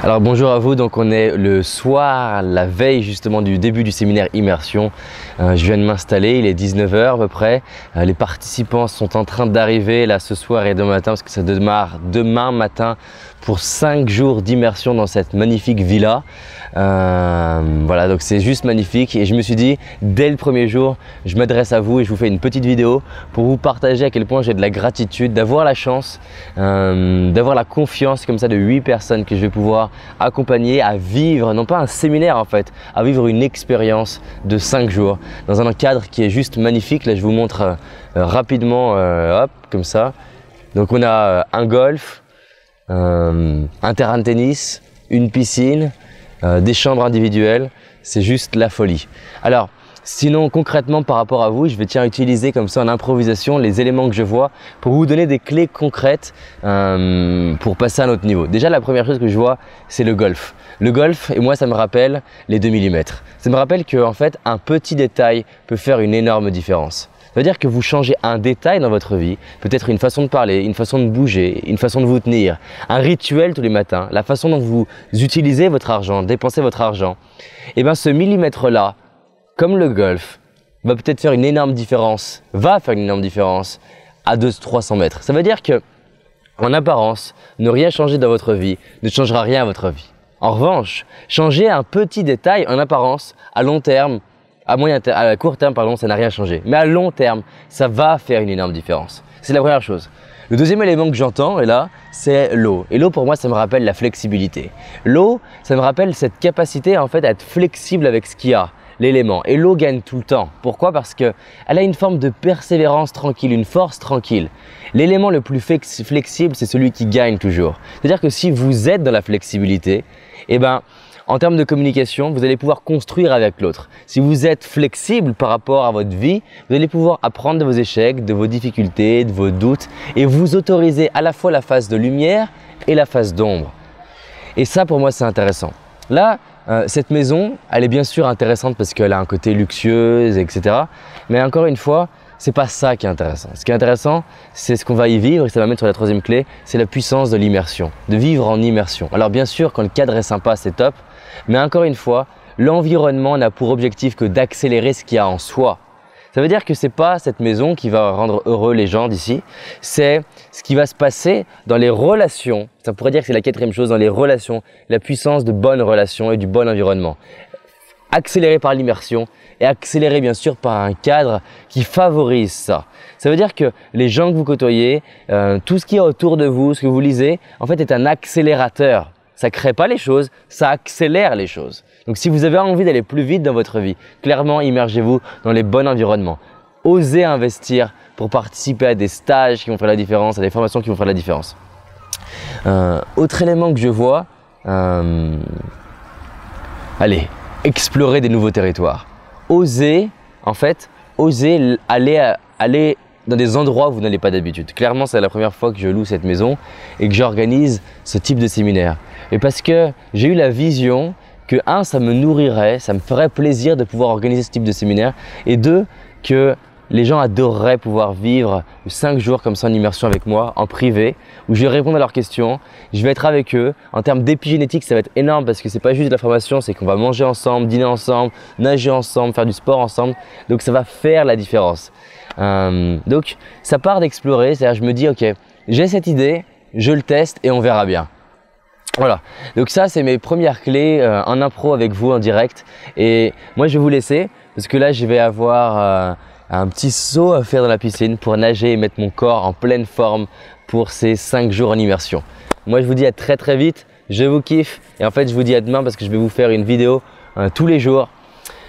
Alors bonjour à vous, donc on est le soir, la veille justement du début du séminaire Immersion. Je viens de m'installer, il est 19 h à peu près. Les participants sont en train d'arriver là ce soir et demain matin parce que ça démarre demain matin pour 5 jours d'immersion dans cette magnifique villa. Voilà, donc c'est juste magnifique et je me suis dit dès le premier jour, je m'adresse à vous et je vous fais une petite vidéo pour vous partager à quel point j'ai de la gratitude d'avoir la chance, d'avoir la confiance comme ça de 8 personnes que je vais pouvoir accompagner à vivre, non pas un séminaire en fait, à vivre une expérience de 5 jours dans un cadre qui est juste magnifique. Là je vous montre rapidement, hop, comme ça. Donc on a un golf, un terrain de tennis, une piscine, des chambres individuelles, c'est juste la folie. Alors sinon concrètement par rapport à vous, je vais utiliser comme ça en improvisation les éléments que je vois pour vous donner des clés concrètes pour passer à un autre niveau. Déjà la première chose que je vois, c'est le golf. Le golf, et moi ça me rappelle les 2 mm. Ça me rappelle que en fait un petit détail peut faire une énorme différence. Ça veut dire que vous changez un détail dans votre vie, peut-être une façon de parler, une façon de bouger, une façon de vous tenir, un rituel tous les matins, la façon dont vous utilisez votre argent, dépensez votre argent. Et bien ce millimètre-là, comme le golf, va peut-être faire une énorme différence, va faire une énorme différence à 200-300 mètres. Ça veut dire que, en apparence, ne rien changer dans votre vie ne changera rien à votre vie. En revanche, changer un petit détail en apparence, à long terme, à court terme, pardon, ça n'a rien changé. Mais à long terme, ça va faire une énorme différence. C'est la première chose. Le deuxième élément que j'entends, et là, c'est l'eau. Et l'eau, pour moi, ça me rappelle la flexibilité. L'eau, ça me rappelle cette capacité en fait à être flexible avec ce qu'il y a, l'élément. Et l'eau gagne tout le temps. Pourquoi? Parce qu'elle a une forme de persévérance tranquille, une force tranquille. L'élément le plus flexible, c'est celui qui gagne toujours. C'est-à-dire que si vous êtes dans la flexibilité, eh ben, en termes de communication, vous allez pouvoir construire avec l'autre. Si vous êtes flexible par rapport à votre vie, vous allez pouvoir apprendre de vos échecs, de vos difficultés, de vos doutes et vous autoriser à la fois la phase de lumière et la phase d'ombre. Et ça, pour moi, c'est intéressant. Là, cette maison, elle est bien sûr intéressante parce qu'elle a un côté luxueux, etc. Mais encore une fois, c'est pas ça qui est intéressant. Ce qui est intéressant, c'est ce qu'on va y vivre et ça va mettre sur la troisième clé, c'est la puissance de l'immersion, de vivre en immersion. Alors bien sûr, quand le cadre est sympa, c'est top, mais encore une fois, l'environnement n'a pour objectif que d'accélérer ce qu'il y a en soi. Ça veut dire que ce n'est pas cette maison qui va rendre heureux les gens d'ici, c'est ce qui va se passer dans les relations. Ça pourrait dire que c'est la quatrième chose, dans les relations, la puissance de bonnes relations et du bon environnement. Accéléré par l'immersion et accéléré bien sûr par un cadre qui favorise ça. Ça veut dire que les gens que vous côtoyez, tout ce qui est autour de vous, ce que vous lisez, en fait est un accélérateur. Ça ne crée pas les choses, ça accélère les choses. Donc si vous avez envie d'aller plus vite dans votre vie, clairement immergez-vous dans les bons environnements. Osez investir pour participer à des stages qui vont faire la différence, à des formations qui vont faire la différence. Autre élément que je vois, allez, explorer des nouveaux territoires. Osez, en fait, osez aller dans des endroits où vous n'allez pas d'habitude. Clairement, c'est la première fois que je loue cette maison et que j'organise ce type de séminaire. Et parce que j'ai eu la vision que 1, ça me nourrirait, ça me ferait plaisir de pouvoir organiser ce type de séminaire et 2, que les gens adoreraient pouvoir vivre 5 jours comme ça en immersion avec moi, en privé, où je vais répondre à leurs questions, je vais être avec eux. En termes d'épigénétique, ça va être énorme parce que c'est pas juste de la formation, c'est qu'on va manger ensemble, dîner ensemble, nager ensemble, faire du sport ensemble. Donc ça va faire la différence. Donc ça part d'explorer, c'est-à-dire je me dis ok, j'ai cette idée, je le teste et on verra bien. Voilà, donc ça c'est mes premières clés en impro avec vous en direct et moi je vais vous laisser parce que là je vais avoir un petit saut à faire dans la piscine pour nager et mettre mon corps en pleine forme pour ces 5 jours en immersion. Moi je vous dis à très très vite, je vous kiffe et en fait je vous dis à demain parce que je vais vous faire une vidéo tous les jours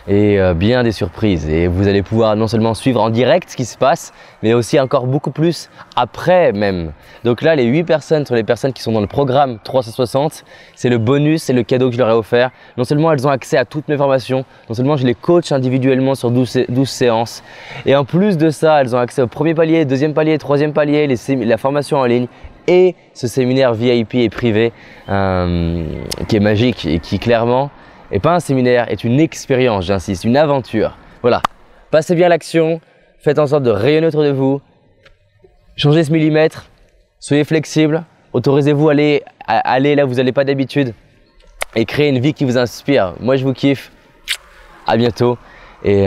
et bien des surprises et vous allez pouvoir non seulement suivre en direct ce qui se passe mais aussi encore beaucoup plus après même. Donc là les 8 personnes sont les personnes qui sont dans le programme 360, c'est le bonus, c'est le cadeau que je leur ai offert. Non seulement elles ont accès à toutes mes formations, non seulement je les coach individuellement sur 12 séances et en plus de ça elles ont accès au premier palier, deuxième palier, troisième palier, la formation en ligne et ce séminaire VIP et privé qui est magique et qui clairement et pas un séminaire, est une expérience, j'insiste, une aventure. Voilà, passez bien l'action, faites en sorte de rayonner autour de vous, changez ce millimètre, soyez flexible, autorisez-vous à aller là où vous n'allez pas d'habitude et créer une vie qui vous inspire. Moi, je vous kiffe. À bientôt. Et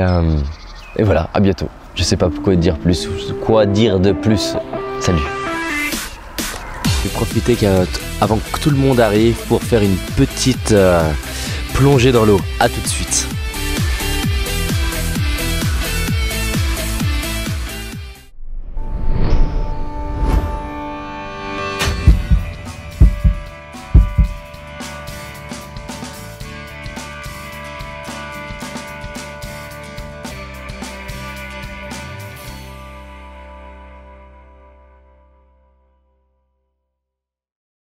voilà, à bientôt. Je sais pas quoi dire plus. Quoi dire de plus. Salut. Je vais profiter avant que tout le monde arrive pour faire une petite plongée dans l'eau. À tout de suite.